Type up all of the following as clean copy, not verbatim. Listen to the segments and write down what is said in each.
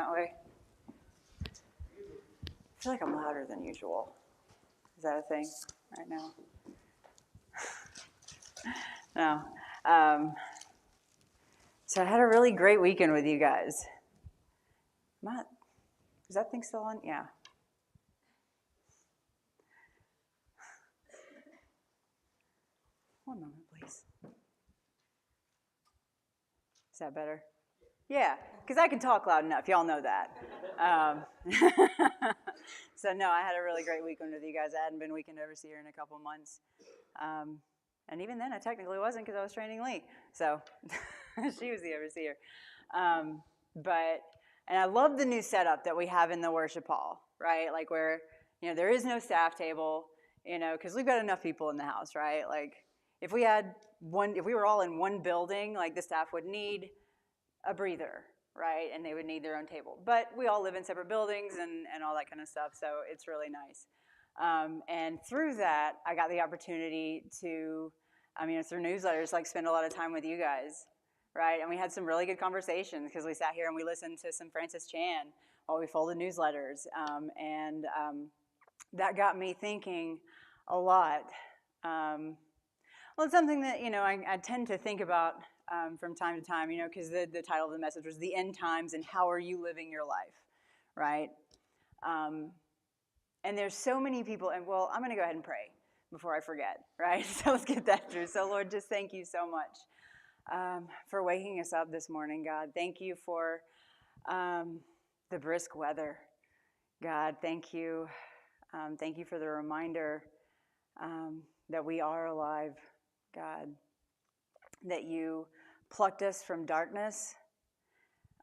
that way? I feel like I'm louder than usual. Is that a thing right now? No. So I had a really great weekend with you guys. Is that thing still on? Yeah. One moment, please. Is that better? Yeah, because I can talk loud enough. Y'all know that. So no, I had a really great weekend with you guys. I hadn't been weekend overseer in a couple months. And even then, I technically wasn't because I was training Lee. So she was the overseer. And I love the new setup that we have in the worship hall, right? Like where, there is no staff table, because we've got enough people in the house, right? Like if we were all in one building, like the staff would need a breather, right? And they would need their own table. But we all live in separate buildings and all that kind of stuff, so it's really nice. And through that, I got the opportunity to, through newsletters, like spend a lot of time with you guys, right? And we had some really good conversations because we sat here and we listened to some Francis Chan while we folded newsletters. That got me thinking a lot. Well, it's something that, I tend to think about from time to time, because the title of the message was The End Times and How Are You Living Your Life, right? And there's so many people, and well, I'm going to go ahead and pray before I forget, right? So let's get that through. So Lord, just thank you so much for waking us up this morning, God. Thank you for the brisk weather, God. Thank you. Thank you for the reminder that we are alive, God, that you plucked us from darkness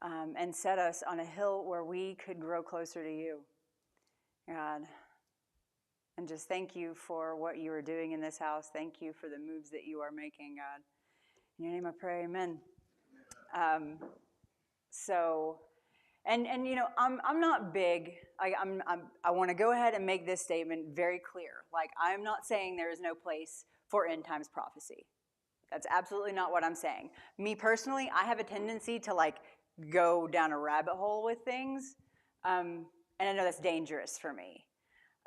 and set us on a hill where we could grow closer to you, God. And just thank you for what you are doing in this house. Thank you for the moves that you are making, God. In your name I pray, amen. I'm not big. I want to go ahead and make this statement very clear. Like, I'm not saying there is no place for end times prophecy. That's absolutely not what I'm saying. Me personally, I have a tendency to go down a rabbit hole with things, and I know that's dangerous for me.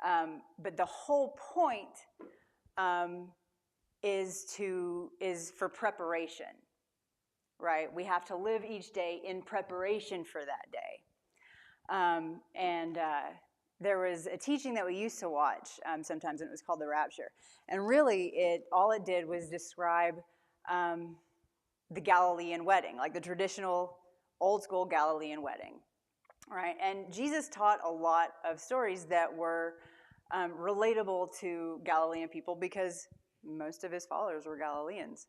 But the whole point is for preparation, right? We have to live each day in preparation for that day. There was a teaching that we used to watch sometimes, and it was called The Rapture. And really, all it did was describe the Galilean wedding, like the traditional old school Galilean wedding, right? And Jesus taught a lot of stories that were relatable to Galilean people because most of his followers were Galileans,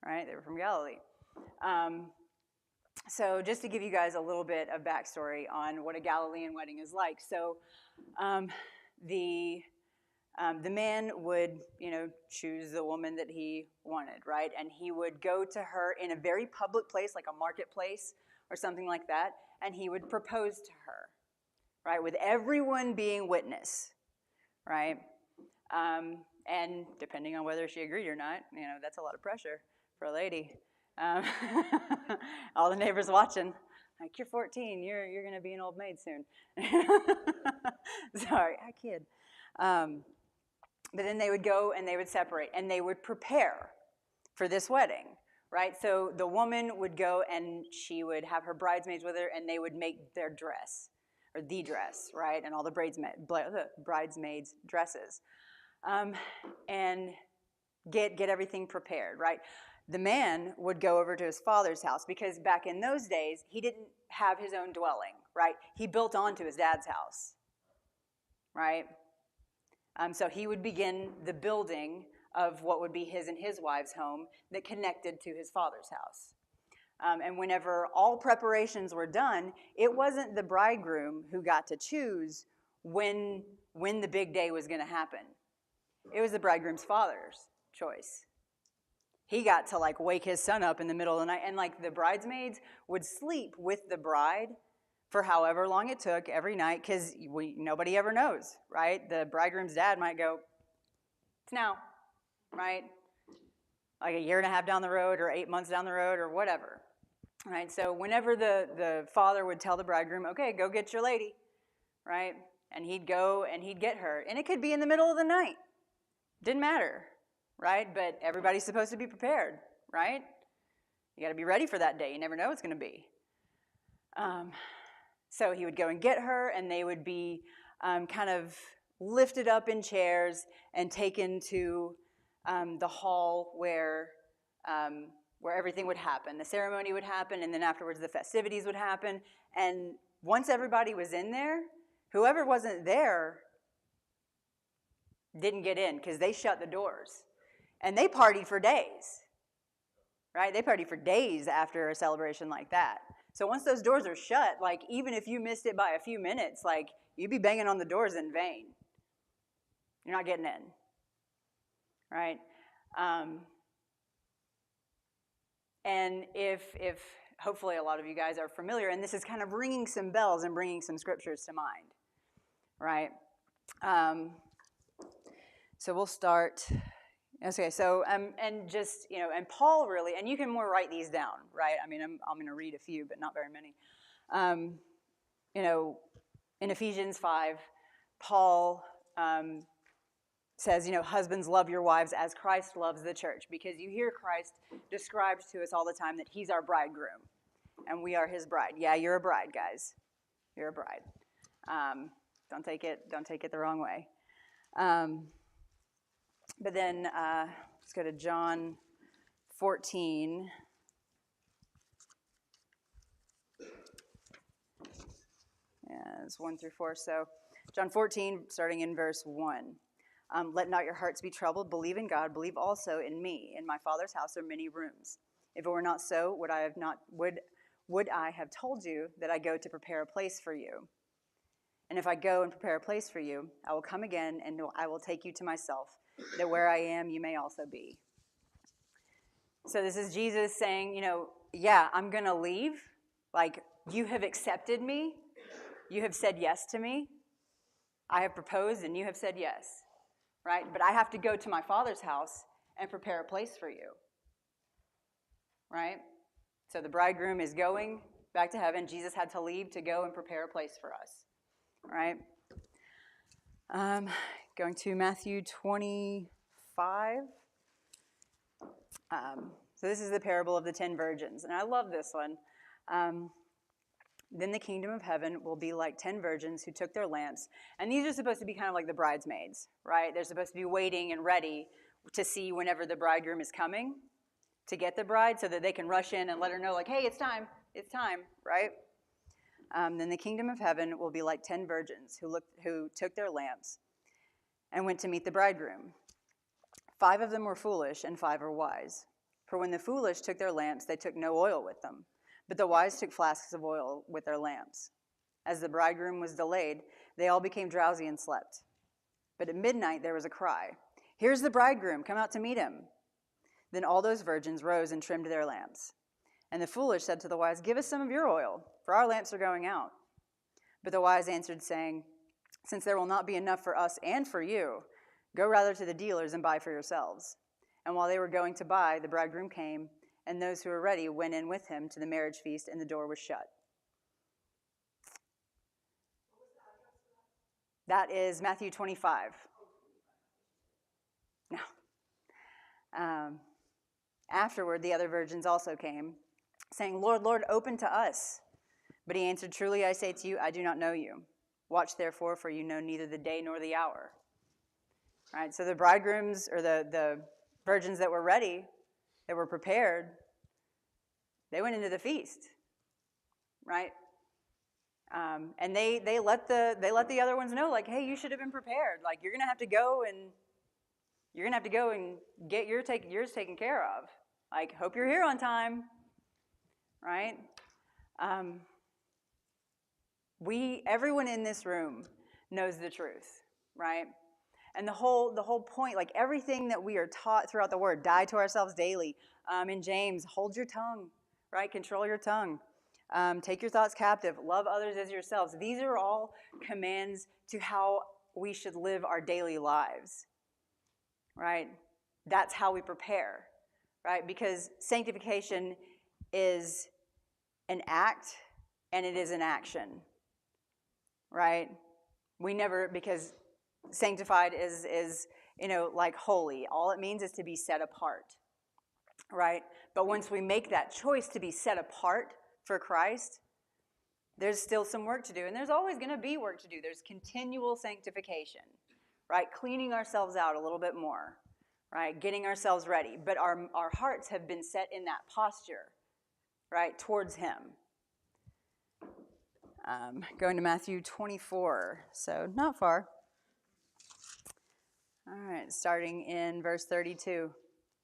right? They were from Galilee. So just to give you guys a little bit of backstory on what a Galilean wedding is like. So the man would, choose the woman that he wanted, right? And he would go to her in a very public place, like a marketplace or something like that, and he would propose to her, right? With everyone being witness, right? And depending on whether she agreed or not, that's a lot of pressure for a lady. All the neighbors watching, like, you're 14, you're going to be an old maid soon. Sorry, I kid. But then they would go and they would separate and they would prepare for this wedding, right? So the woman would go and she would have her bridesmaids with her and they would make their dress, or the dress, right? And all the bridesmaids' dresses. And get everything prepared, right? The man would go over to his father's house because back in those days, he didn't have his own dwelling, right? He built onto his dad's house, right? So he would begin the building of what would be his and his wife's home that connected to his father's house. And whenever all preparations were done, it wasn't the bridegroom who got to choose when the big day was going to happen. It was the bridegroom's father's choice. He got to wake his son up in the middle of the night, and the bridesmaids would sleep with the bride for however long it took every night, because nobody ever knows, right? The bridegroom's dad might go, it's now, right? Like a year and a half down the road or 8 months down the road or whatever. right? So whenever the father would tell the bridegroom, okay, go get your lady, right? And he'd go and he'd get her. And it could be in the middle of the night. Didn't matter, right? But everybody's supposed to be prepared, right? You got to be ready for that day. You never know what it's going to be. So he would go and get her, and they would be kind of lifted up in chairs and taken to the hall where everything would happen. The ceremony would happen, and then afterwards the festivities would happen. And once everybody was in there, whoever wasn't there didn't get in because they shut the doors. And they partied for days, right? They partied for days after a celebration like that. So once those doors are shut, like even if you missed it by a few minutes, like you'd be banging on the doors in vain. You're not getting in, right? And if hopefully a lot of you guys are familiar, and this is kind of ringing some bells and bringing some scriptures to mind, right? So we'll start. Okay, so and just, you know, and Paul really, and you can more write these down, right? I mean, I'm going to read a few, but not very many. You know, in Ephesians 5, Paul says, you know, husbands, love your wives as Christ loves the church, because you hear Christ described to us all the time that he's our bridegroom, and we are his bride. Yeah, you're a bride, guys. You're a bride. Don't take it the wrong way. But then let's go to John 14. Yeah, it's 1 through 4. So John 14, starting in verse 1. Let not your hearts be troubled. Believe in God. Believe also in me. In my Father's house are many rooms. If it were not so, would I have told you that I go to prepare a place for you? And if I go and prepare a place for you, I will come again, and I will take you to myself, that where I am, you may also be. So this is Jesus saying, you know, yeah, I'm going to leave. Like, you have accepted me. You have said yes to me. I have proposed, and you have said yes, right? But I have to go to my Father's house and prepare a place for you, right? So the bridegroom is going back to heaven. Jesus had to leave to go and prepare a place for us, right? Going to Matthew 25. So this is the parable of the 10 virgins, and I love this one. Then the kingdom of heaven will be like 10 virgins who took their lamps, and these are supposed to be kind of like the bridesmaids, right? They're supposed to be waiting and ready to see whenever the bridegroom is coming to get the bride, so that they can rush in and let her know, like, hey, it's time, right? Then the kingdom of heaven will be like 10 virgins who took their lamps and went to meet the bridegroom. 5 of them were foolish, and 5 were wise. For when the foolish took their lamps, they took no oil with them, but the wise took flasks of oil with their lamps. As the bridegroom was delayed, they all became drowsy and slept. But at midnight there was a cry, "Here's the bridegroom, come out to meet him." Then all those virgins rose and trimmed their lamps. And the foolish said to the wise, "Give us some of your oil, for our lamps are going out." But the wise answered, saying, "Since there will not be enough for us and for you, go rather to the dealers and buy for yourselves." And while they were going to buy, the bridegroom came, and those who were ready went in with him to the marriage feast, and the door was shut. That is Matthew 25. Now, afterward, the other virgins also came, saying, "Lord, Lord, open to us." But he answered, "Truly I say to you, I do not know you. Watch therefore, for you know neither the day nor the hour." All right, so the bridegrooms, or the virgins that were ready, that were prepared, they went into the feast, right? And they let the other ones know, like, hey, you should have been prepared. Like, you're gonna have to go and get yours taken care of. Like, hope you're here on time, right? Everyone in this room knows the truth, right? And the whole point, like everything that we are taught throughout the word, die to ourselves daily. In James, hold your tongue, right? Control your tongue. Take your thoughts captive. Love others as yourselves. These are all commands to how we should live our daily lives, right? That's how we prepare, right? Because sanctification is an act and it is an action, right? We never, because sanctified is like holy. All it means is to be set apart, right? But once we make that choice to be set apart for Christ, there's still some work to do, and there's always going to be work to do. There's continual sanctification, right? Cleaning ourselves out a little bit more, right? Getting ourselves ready. But our hearts have been set in that posture, right, towards him. Going to Matthew 24, so not far. All right, starting in verse 32.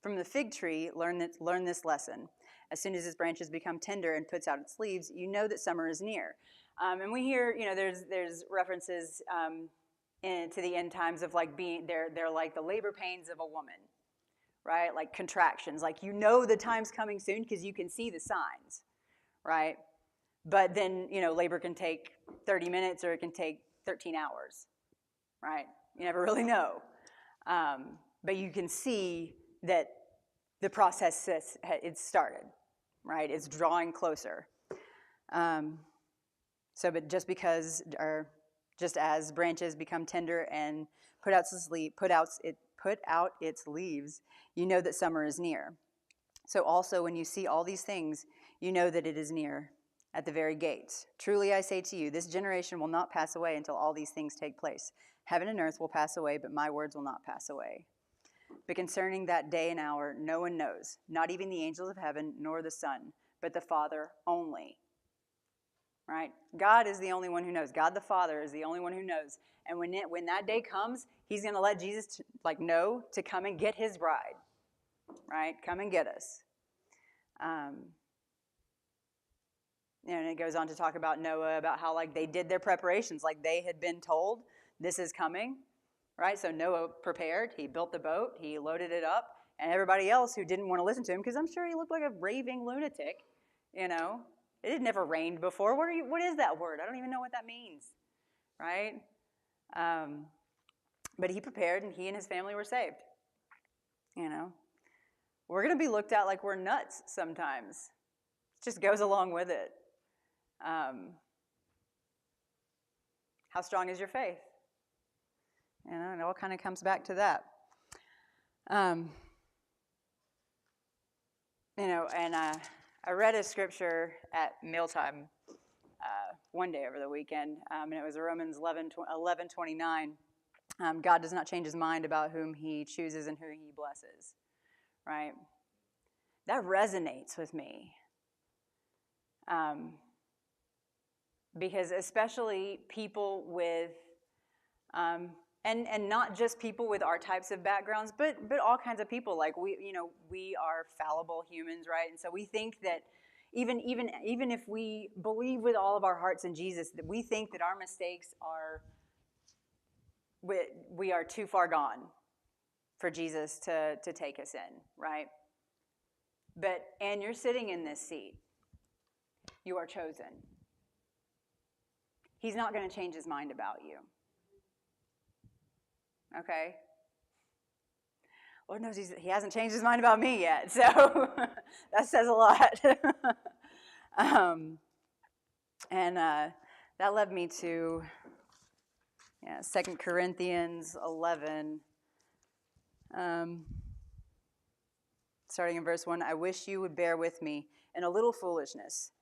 From the fig tree, learn this lesson. As soon as its branches become tender and puts out its leaves, you know that summer is near. And we hear, there's references to the end times of like being, they're like the labor pains of a woman, right? Like contractions, like the time's coming soon because you can see the signs, right? But then, labor can take 30 minutes or it can take 13 hours, right? You never really know. But you can see that the process it's started, right? It's drawing closer. But just as branches become tender and put out its leaves, you know that summer is near. So also when you see all these things, you know that it is near, at the very gates. Truly I say to you, this generation will not pass away until all these things take place. Heaven and earth will pass away, but my words will not pass away. But concerning that day and hour, no one knows, not even the angels of heaven, nor the Son, but the Father only. Right? God is the only one who knows. God the Father is the only one who knows. And when that day comes, he's going to let Jesus know to come and get his bride. Right? Come and get us. And it goes on to talk about Noah, about how they did their preparations, they had been told this is coming. Right, so Noah prepared, he built the boat, he loaded it up, and everybody else who didn't want to listen to him, because I'm sure he looked like a raving lunatic, It had never rained before. What is that word? I don't even know what that means, right? But he prepared, and he and his family were saved. We're going to be looked at like we're nuts sometimes. It just goes along with it. How strong is your faith? It all kind of comes back to that. And I read a scripture at mealtime one day over the weekend, and it was Romans 11:29. God does not change his mind about whom he chooses and who he blesses, right? That resonates with me. Because especially people with... And not just people with our types of backgrounds, but all kinds of people. We are fallible humans, right? And so we think that even if we believe with all of our hearts in Jesus, that we think that our mistakes we are too far gone for Jesus to take us in, right? And you're sitting in this seat. You are chosen. He's not going to change his mind about you. Okay? Lord knows he hasn't changed his mind about me yet, so that says a lot. That led me to 2 Corinthians 11, starting in verse 1. I wish you would bear with me in a little foolishness.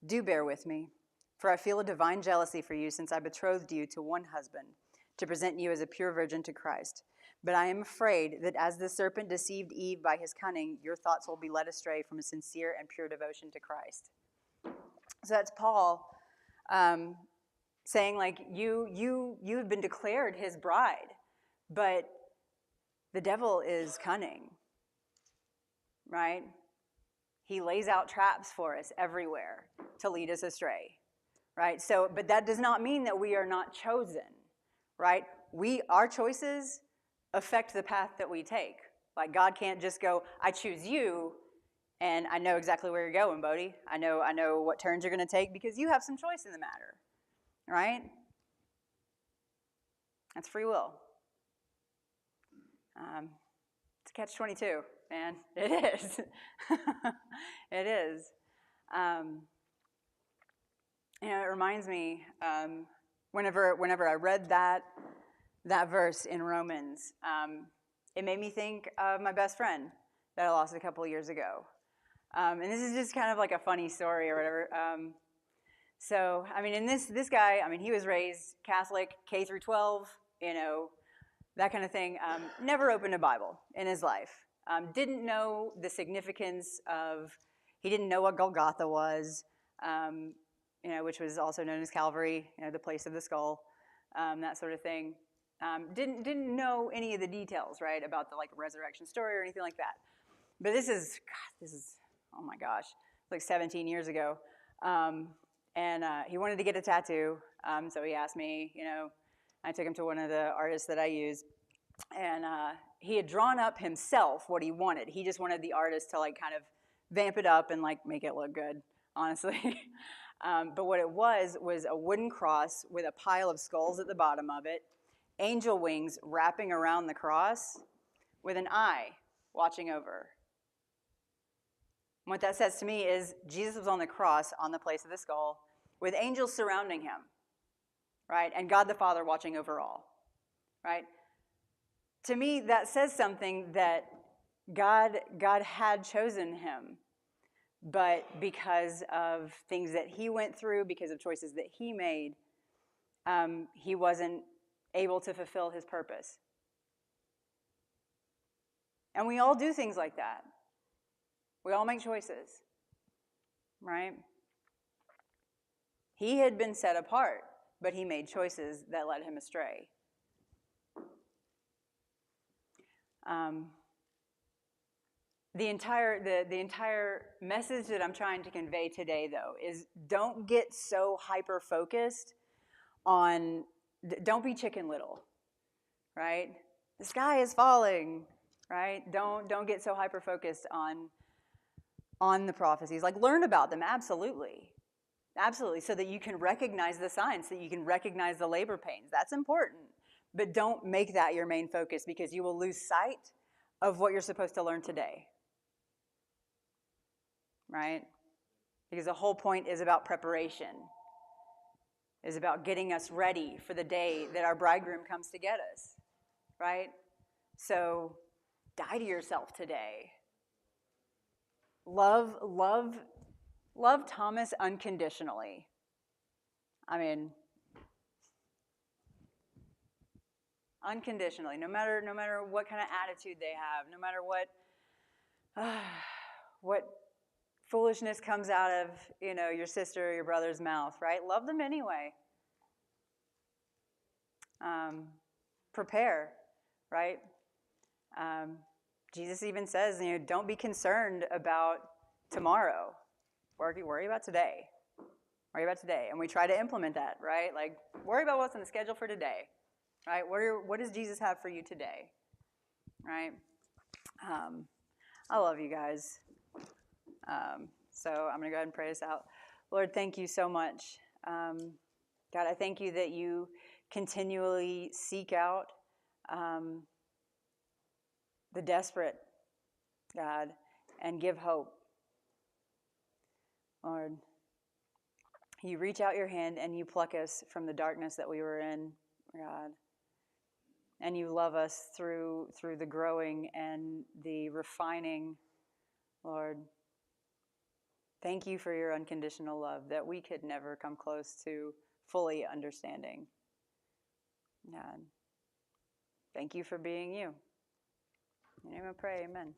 Do bear with me, for I feel a divine jealousy for you, since I betrothed you to one husband, to present you as a pure virgin to Christ. But I am afraid that as the serpent deceived Eve by his cunning, your thoughts will be led astray from a sincere and pure devotion to Christ. So that's Paul saying, you have been declared his bride, but the devil is cunning, right? He lays out traps for us everywhere to lead us astray, right? So, but that does not mean that we are not chosen. Right? Our choices affect the path that we take. God can't just go, I choose you, and I know exactly where you're going, Bodie. I know what turns you're going to take because you have some choice in the matter. Right? That's free will. It's a catch-22, man. It is. It is. it reminds me, whenever I read that verse in Romans, it made me think of my best friend that I lost a couple of years ago. And this is just kind of like a funny story or whatever. So, I mean, and this guy, I mean, he was raised Catholic, K through 12, that kind of thing. Never opened a Bible in his life. Didn't know the significance of, he didn't know what Golgotha was, which was also known as Calvary, the place of the skull, that sort of thing. Didn't know any of the details, right, about the resurrection story or anything like that. But this is, oh my gosh, like 17 years ago. And he wanted to get a tattoo, so he asked me, I took him to one of the artists that I use, and he had drawn up himself what he wanted. He just wanted the artist to kind of vamp it up and make it look good, honestly. But what it was a wooden cross with a pile of skulls at the bottom of it, angel wings wrapping around the cross with an eye watching over. And what that says to me is Jesus was on the cross on the place of the skull with angels surrounding him, right? And God the Father watching over all, right? To me, that says something that God had chosen him, but because of things that he went through, because of choices that he made, he wasn't able to fulfill his purpose. And we all do things like that. We all make choices, right? He had been set apart, but he made choices that led him astray. The entire message that I'm trying to convey today, though, is don't get so hyper-focused on, don't be Chicken Little, right? The sky is falling, right? Don't get so hyper-focused on the prophecies. Learn about them, absolutely, so that you can recognize the signs, so that you can recognize the labor pains. That's important, but don't make that your main focus, because you will lose sight of what you're supposed to learn today, right? Because the whole point is about preparation, is about getting us ready for the day that our bridegroom comes to get us, right? So die to yourself today. Love Thomas unconditionally. I mean, unconditionally, no matter what kind of attitude they have, no matter what foolishness comes out of, your sister or your brother's mouth, right? Love them anyway. Prepare, right? Jesus even says, don't be concerned about tomorrow. Worry about today. Worry about today. And we try to implement that, right? Worry about what's on the schedule for today, right? What does Jesus have for you today, right? I love you guys. So I'm going to go ahead and pray this out. Lord, thank you so much. God, I thank you that you continually seek out the desperate, God, and give hope. Lord, you reach out your hand and you pluck us from the darkness that we were in, God. And you love us through the growing and the refining, Lord. Thank you for your unconditional love that we could never come close to fully understanding. God, thank you for being you. In your name I pray, amen.